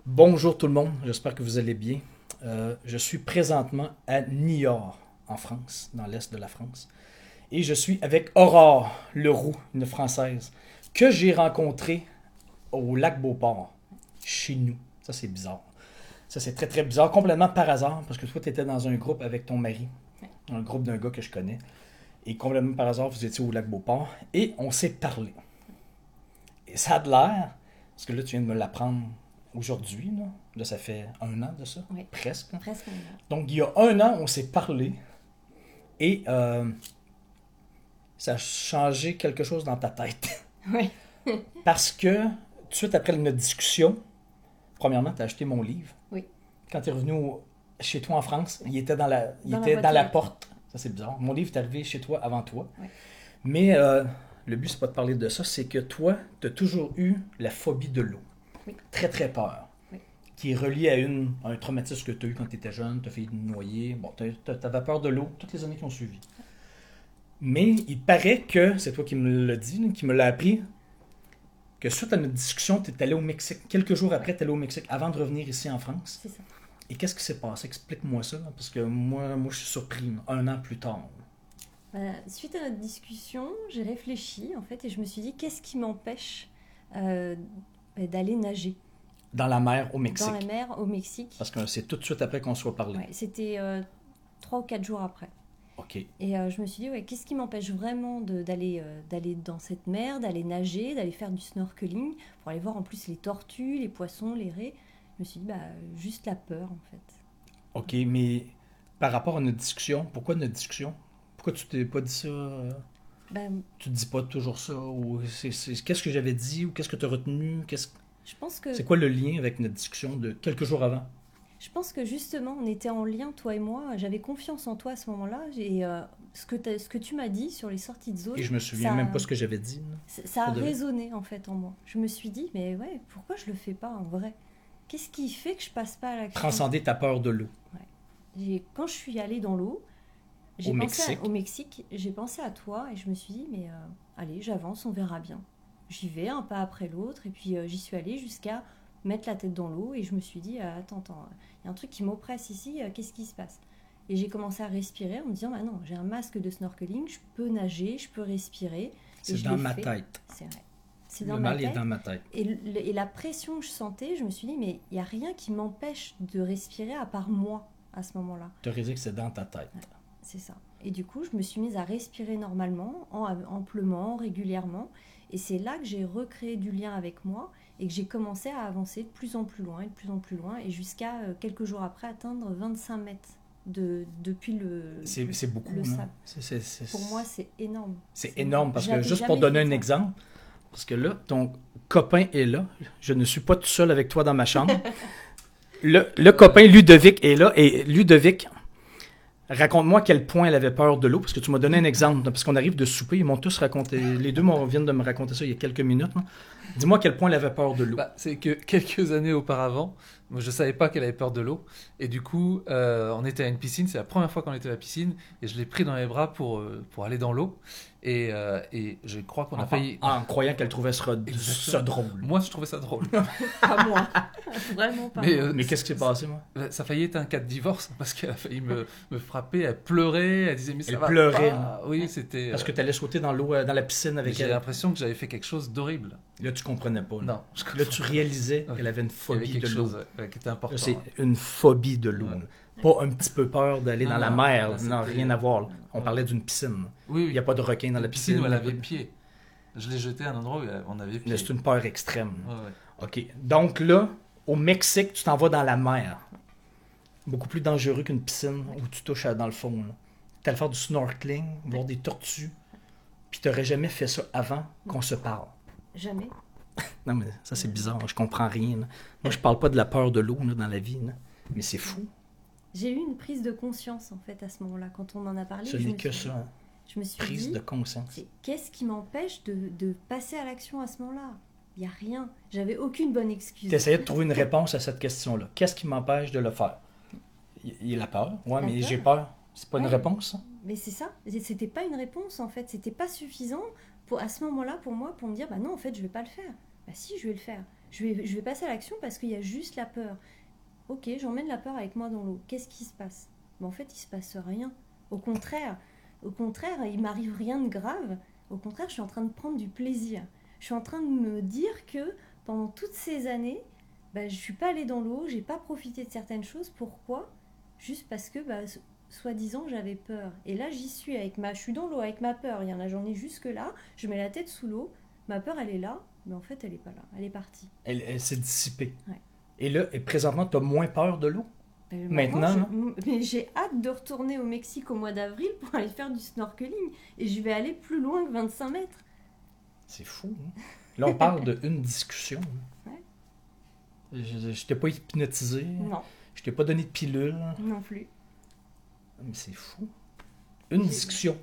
Bonjour tout le monde, j'espère que vous allez bien. Je suis présentement à Niort, en France, dans l'est de la France. Et je suis avec Aurore Leroux, une Française, que j'ai rencontrée au lac Beauport, chez nous. Ça, c'est bizarre. Ça, c'est très, très bizarre, complètement par hasard, parce que toi, tu étais dans un groupe avec ton mari, un groupe d'un gars que je connais. Et complètement par hasard, vous étiez au lac Beauport, et on s'est parlé. Et ça a de l'air, parce que là, tu viens de me l'apprendre aujourd'hui, là. Là, ça fait un an de ça, Oui, presque. presque un an. Donc, il y a un an, on s'est parlé et ça a changé quelque chose dans ta tête. Oui, Parce que, tout de suite après notre discussion, premièrement, tu as acheté mon livre. oui. Quand tu es revenu chez toi en France, il était il Dans la était dans la voiture. porte. Ça, c'est bizarre. Mon livre est arrivé chez toi avant toi. Oui. Mais le but, c'est pas de parler de ça, c'est que toi, tu as toujours eu la phobie de l'eau. Oui. Très, très peur. Oui. Qui est relié à un traumatisme que tu as eu quand tu étais jeune, tu as failli te noyer. Bon, tu avais peur de l'eau toutes les années qui ont suivi. Mais il paraît que, c'est toi qui me l'as dit, qui me l'a appris, que suite à notre discussion, tu es allé au Mexique. Quelques jours après, tu es allé au Mexique avant de revenir ici en France. C'est ça. Et qu'est-ce qui s'est passé? Explique-moi ça, parce que moi je suis surpris, un an plus tard. Suite à notre discussion, j'ai réfléchi en fait et je me suis dit qu'est-ce qui m'empêche d'aller nager Dans la mer au dans Mexique. la mer au Mexique. Parce que c'est tout de suite après qu'on soit parlé. Ouais, c'était 3 ou 4 jours après. OK. Et je me suis dit, ouais, qu'est-ce qui m'empêche vraiment d'aller dans cette mer, d'aller nager, d'aller faire du snorkeling, pour aller voir en plus les tortues, les poissons, les raies. Je me suis dit, juste la peur en fait. OK, mais par rapport à notre discussion, pourquoi notre discussion? Pourquoi tu t'es pas dit ça? Ben, Tu te dis pas toujours ça? Ou qu'est-ce que j'avais dit? Ou qu'est-ce que tu as retenu? je pense que C'est quoi le lien avec notre discussion de quelques jours avant? Je pense que justement, on était en lien, toi et moi. J'avais confiance en toi à ce moment-là. Et ce que tu m'as dit sur les sorties de zone, Et je me souviens même pas ce que j'avais dit. Là. ça a Pour de vrai. résonné en fait en moi. Je me suis dit, mais ouais, pourquoi je le fais pas en vrai? Qu'est-ce qui fait que je passe pas à l'action? Transcender ta peur de l'eau. Quand je suis allée dans l'eau, Au Mexique. au Mexique, j'ai pensé à toi et je me suis dit, mais allez, j'avance, on verra bien. J'y vais un pas après l'autre et puis j'y suis allée jusqu'à mettre la tête dans l'eau et je me suis dit, attends, il y a un truc qui m'oppresse ici, qu'est-ce qui se passe? Et j'ai commencé à respirer en me disant, bah non, j'ai un masque de snorkeling, je peux nager, je peux respirer. Et C'est je dans l'ai ma fait. tête. C'est vrai. C'est dans Le ma mal est tête. dans ma tête. Et la pression que je sentais, je me suis dit, mais il n'y a rien qui m'empêche de respirer à part moi à ce moment-là. Tu aurais dit que c'est dans ta tête. Ouais, c'est ça. Et du coup, je me suis mise à respirer normalement, amplement, régulièrement. Et c'est là que j'ai recréé du lien avec moi et que j'ai commencé à avancer de plus en plus loin et de plus en plus loin et jusqu'à quelques jours après atteindre 25 mètres depuis C'est beaucoup. le Non? sable. Pour moi, c'est énorme. C'est énorme parce que J'avais juste pour jamais donner fait un ça. exemple, parce que là, ton copain est là. Je ne suis pas tout seul avec toi dans ma chambre. Le copain Ludovic est là et Ludovic, raconte-moi à quel point elle avait peur de l'eau, parce que tu m'as donné un exemple, parce qu'on arrive de souper, ils m'ont tous raconté, les deux viennent de me raconter ça il y a quelques minutes. Là. Dis-moi à quel point elle avait peur de l'eau. C'est que quelques années auparavant, moi, je savais pas qu'elle avait peur de l'eau. Et du coup, on était à une piscine. C'est la première fois qu'on était à la piscine. Et je l'ai pris dans les bras pour aller dans l'eau. Et je crois qu'on a failli. En croyant qu'elle trouvait ça drôle. Moi, je trouvais ça drôle. Pas moi. Vraiment pas Mais, moi. Mais qu'est-ce qui s'est passé, moi? Ça a failli être un cas de divorce parce qu'elle a failli me frapper. Elle pleurait. Elle disait, mais ça Elle va pleurait, pas. Oui, c'était. Parce que tu allais sauter dans l'eau, dans la piscine avec j'ai elle. l'impression que j'avais fait quelque chose d'horrible. Là, tu comprenais pas. Là, Non. là tu réalisais Ouais. qu'elle avait une Il y avait phobie quelque de l'eau. chose qui était important. Là, c'est une phobie de l'eau. Ouais. Là. Pas un petit peu peur d'aller Non, dans la non, mer. là, Non, c'était- rien à voir. Là. On Ouais. parlait d'une piscine. Oui, Il n'y a pas de requin dans la Une piscine piscine. où elle avait pied. Je l'ai jeté à un endroit où on avait pied. Là, c'est une peur extrême. Ouais, ouais. OK. Donc là, au Mexique, tu t'en vas dans la mer. Beaucoup plus dangereux qu'une piscine où tu touches dans le fond. Tu allais faire du snorkeling, voir des tortues. Puis tu n'aurais jamais fait ça avant qu'on se parle. Jamais. Non, mais ça, c'est bizarre. Je comprends rien. Là. Moi, je parle pas de la peur de l'eau là, dans la vie. Là. Mais c'est fou. J'ai eu une prise de conscience en fait à ce moment-là quand on en a parlé. Ce je n'est me que suis- ça. Hein. Je me suis Prise dit, de conscience. qu'est-ce qui m'empêche de passer à l'action à ce moment-là? Il n'y a rien. J'avais aucune bonne excuse. Tu essayais de trouver une réponse à cette question-là. Qu'est-ce qui m'empêche de le faire? Il y a la peur. Ouais, La mais peur. j'ai peur. C'est pas une Ouais. réponse, ça? Mais c'est ça. C'était pas une réponse en fait. C'était pas suffisant à ce moment-là pour moi pour me dire bah non en fait je vais pas le faire. Bah si je vais le faire. je vais passer à l'action parce qu'il y a juste la peur. Ok, j'emmène la peur avec moi dans l'eau. Qu'est-ce qui se passe? En fait, il se passe rien. Au contraire, il m'arrive rien de grave. Au contraire, je suis en train de prendre du plaisir. Je suis en train de me dire que pendant toutes ces années, je ne suis pas allée dans l'eau, j'ai pas profité de certaines choses. Pourquoi? Juste parce que, soi-disant, j'avais peur. Et là, j'y suis je suis dans l'eau avec ma peur. J'en ai jusque là. Je mets la tête sous l'eau. Ma peur, elle est là, mais en fait, elle n'est pas là. Elle est partie. Elle s'est dissipée. Ouais. Et là, présentement, tu as moins peur de l'eau? Maintenant, mais j'ai hâte de retourner au Mexique au mois d'avril pour aller faire du snorkeling. Et je vais aller plus loin que 25 mètres. C'est fou. Hein? Là, on parle d'une discussion. Ouais. Je t'ai pas hypnotisé. Non. Je t'ai pas donné de pilule. Non plus. Mais c'est fou. Une discussion.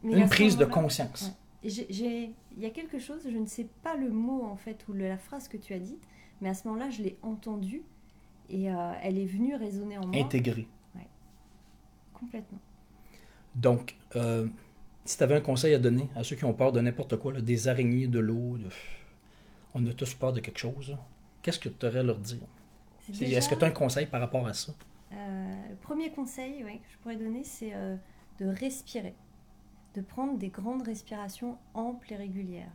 Mais une prise de conscience. Ouais. Il y a quelque chose, je ne sais pas le mot en fait, ou la phrase que tu as dite, mais à ce moment-là, je l'ai entendue et elle est venue résonner en moi. Intégrée. Ouais. Complètement. Donc, si tu avais un conseil à donner à ceux qui ont peur de n'importe quoi, là, des araignées, de l'eau, on a tous peur de quelque chose, là. Qu'est-ce que tu aurais à leur dire? Est-ce que tu as un conseil par rapport à ça? Le premier conseil que je pourrais donner, c'est de respirer. De prendre des grandes respirations amples et régulières.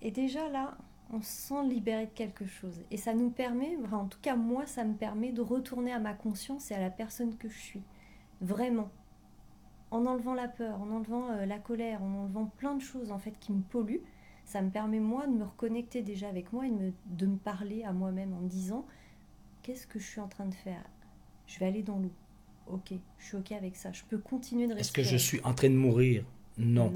Et déjà là, on se sent libéré de quelque chose. Et ça nous permet, en tout cas moi, ça me permet de retourner à ma conscience et à la personne que je suis. Vraiment. En enlevant la peur, en enlevant la colère, en enlevant plein de choses en fait qui me polluent, ça me permet moi de me reconnecter déjà avec moi et de me parler à moi-même en me disant qu'est-ce que je suis en train de faire? Je vais aller dans l'eau. Ok, je suis ok avec ça. Je peux continuer de respirer. Est-ce que je suis en train de mourir? Non.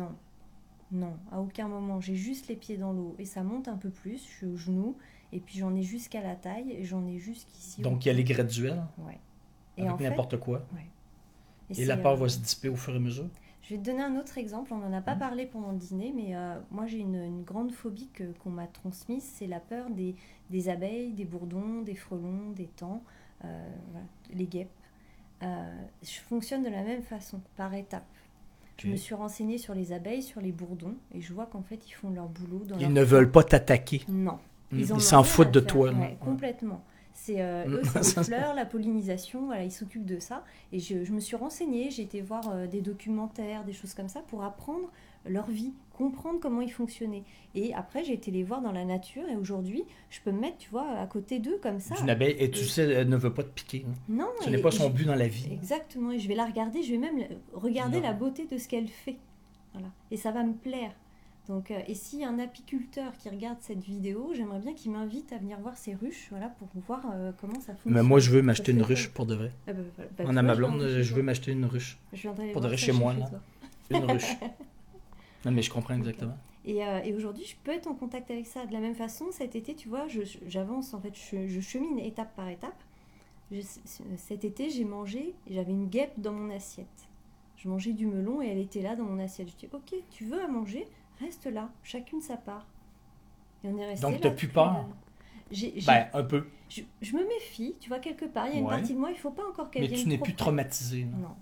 Non, à aucun moment. J'ai juste les pieds dans l'eau et ça monte un peu plus. Je suis aux genoux et puis j'en ai jusqu'à la taille et j'en ai jusqu'ici. Donc il y a les graduels. Ouais. Et avec n'importe quoi. Ouais. Et la peur va se dissiper au fur et à mesure. Je vais te donner un autre exemple. On n'en a pas parlé pendant le dîner, mais moi j'ai une grande phobie qu'on m'a transmise. C'est la peur des abeilles, des bourdons, des frelons, des taons, les guêpes. Je fonctionne de la même façon, par étapes. Je me suis renseignée sur les abeilles, sur les bourdons, et je vois qu'en fait, ils font leur boulot. Ils ne veulent pas t'attaquer. Non. Ils s'en foutent de toi. Ouais, complètement. Eux, c'est les fleurs, la pollinisation, voilà, ils s'occupent de ça. Et je me suis renseignée, j'ai été voir des documentaires, des choses comme ça, pour apprendre leur vie, comprendre comment ils fonctionnaient. Et après, j'ai été les voir dans la nature, et aujourd'hui, je peux me mettre, tu vois, à côté d'eux, comme ça. Une abeille, et tu sais, elle ne veut pas te piquer. Hein. Non. Ce n'est pas son but dans la vie. Exactement, et je vais la regarder, je vais même regarder la beauté de ce qu'elle fait. Voilà. Et ça va me plaire. Donc, et s'il y a un apiculteur qui regarde cette vidéo, j'aimerais bien qu'il m'invite à venir voir ses ruches, voilà, pour voir comment ça fonctionne. Mais moi, je veux m'acheter une ruche pour de vrai. On a ma blonde, je veux m'acheter une ruche. Pour de vrai chez moi, là. Une ruche. Non, mais je comprends exactement. Et aujourd'hui, je peux être en contact avec ça. De la même façon, cet été, tu vois, j'avance, en fait, je chemine étape par étape. Cet été, j'ai mangé, et j'avais une guêpe dans mon assiette. Je mangeais du melon et elle était là dans mon assiette. Je dis, ok, tu veux à manger? Reste là, chacune sa part. Et on est resté. Donc, tu n'as plus peur? Un peu. Je me méfie, tu vois, quelque part. Il y a une partie de moi, il ne faut pas encore qu'elle vienne. Mais tu n'es plus traumatisé. Non.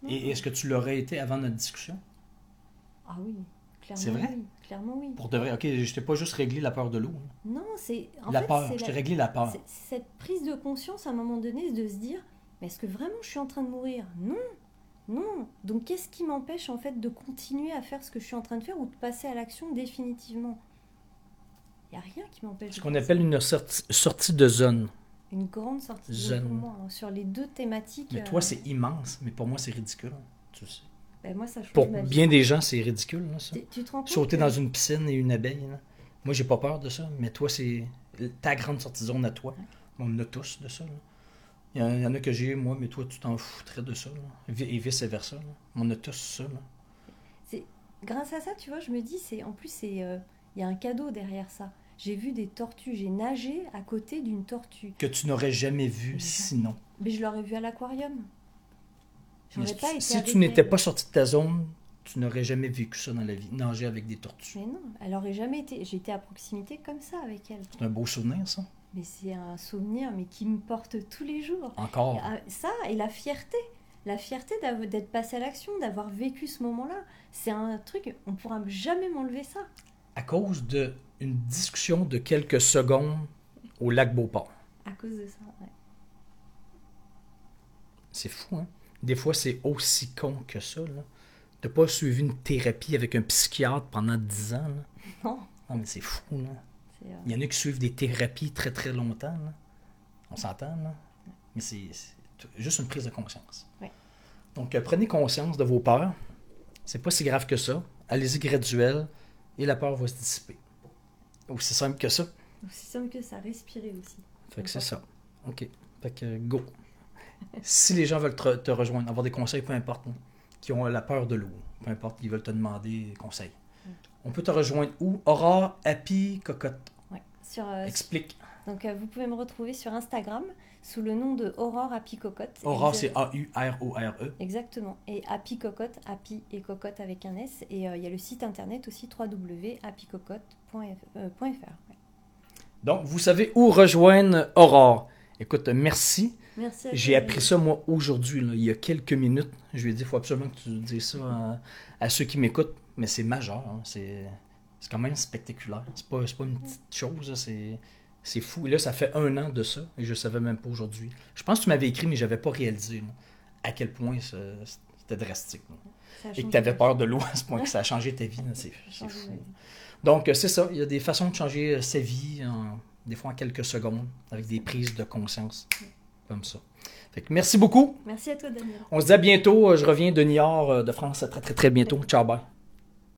Et est-ce que tu l'aurais été avant notre discussion? Ah oui, clairement. C'est vrai? Oui, clairement, oui. Pour de vrai, ok, je t'ai pas juste réglé la peur de l'eau. Non, c'est. Je t'ai réglé la peur. C'est cette prise de conscience à un moment donné de se dire, mais est-ce que vraiment je suis en train de mourir? Non. Donc qu'est-ce qui m'empêche en fait de continuer à faire ce que je suis en train de faire ou de passer à l'action définitivement? Il n'y a rien qui m'empêche. Ce qu'on appelle une sortie de zone. Une grande sortie de zone pour moi, hein, sur les deux thématiques. Mais toi, c'est immense, mais pour moi, c'est ridicule. Tu sais. Moi, ça change pour ma vie. Bien des gens, c'est ridicule. Là, ça. Tu te rends compte sauter dans une piscine et une abeille. Là. Moi, j'ai pas peur de ça, mais toi, c'est ta grande sortie de zone à toi. On en a tous de ça. Là. Il y en a que j'ai, moi, mais toi, tu t'en foutrais de ça. Là. Et vice-versa. Là. On a tous ça. Là. Grâce à ça, tu vois, je me dis, il y a un cadeau derrière ça. J'ai vu des tortues, j'ai nagé à côté d'une tortue. Que tu n'aurais jamais vu sinon. Mais je l'aurais vu à l'aquarium. Si tu n'étais pas sorti de ta zone, tu n'aurais jamais vécu ça dans la vie, nager avec des tortues. Mais non, elle aurait jamais été. J'étais à proximité comme ça avec elle. C'est un beau souvenir, ça. Mais c'est un souvenir, mais qui me porte tous les jours. Encore. Ça et la fierté d'être passé à l'action, d'avoir vécu ce moment-là, c'est un truc, on ne pourra jamais m'enlever ça. à cause d'une discussion de quelques secondes au lac Beauport. À cause de ça, ouais. C'est fou, hein? Des fois, c'est aussi con que ça, là. T'as pas suivi une thérapie avec un psychiatre pendant 10 ans, là. Non. Non, mais c'est fou, là. C'est, Il y en a qui suivent des thérapies très, très longtemps, là. On s'entend, là? Mais c'est juste une prise de conscience. Ouais. Donc, prenez conscience de vos peurs. C'est pas si grave que ça. Allez-y graduel et la peur va se dissiper. Aussi simple que ça. aussi simple que ça, respirer aussi. Fait que c'est ça. OK. Fait que go. Si les gens veulent te rejoindre, avoir des conseils, peu importe, hein, qui ont la peur de l'eau, peu importe, ils veulent te demander des conseils. On peut te rejoindre où? Aurore, Happy, Cocotte. Ouais. Explique. Donc, vous pouvez me retrouver sur Instagram sous le nom de Aurore Happy Cocotte. Aurore, c'est A-U-R-O-R-E. Exactement. Et Happy Cocotte, Happy et Cocotte avec un S. Et il y a le site internet aussi, www.happycocotte.fr. Ouais. Donc, vous savez où rejoindre Aurore. Écoute, merci. Merci à J'ai toi, appris ça, moi, aujourd'hui, là, il y a quelques minutes. Je lui ai dit, il faut absolument que tu dises ça à ceux qui m'écoutent. Mais c'est majeur. Hein. C'est quand même spectaculaire. C'est pas une petite chose. Là. C'est fou. Et là, ça fait 1 an de ça. Et je ne savais même pas aujourd'hui. Je pense que tu m'avais écrit, mais je n'avais pas réalisé là, à quel point c'était drastique. Là. Et que tu avais peur de l'eau à ce point que ça a changé ta vie. C'est fou. Donc, c'est ça. Il y a des façons de changer sa vie, des fois en quelques secondes, avec des prises de conscience. Comme ça. Fait que merci beaucoup. Merci à toi, Daniel. On se dit à bientôt. Je reviens de Niort, de France, très, très, très bientôt. Ciao, bye.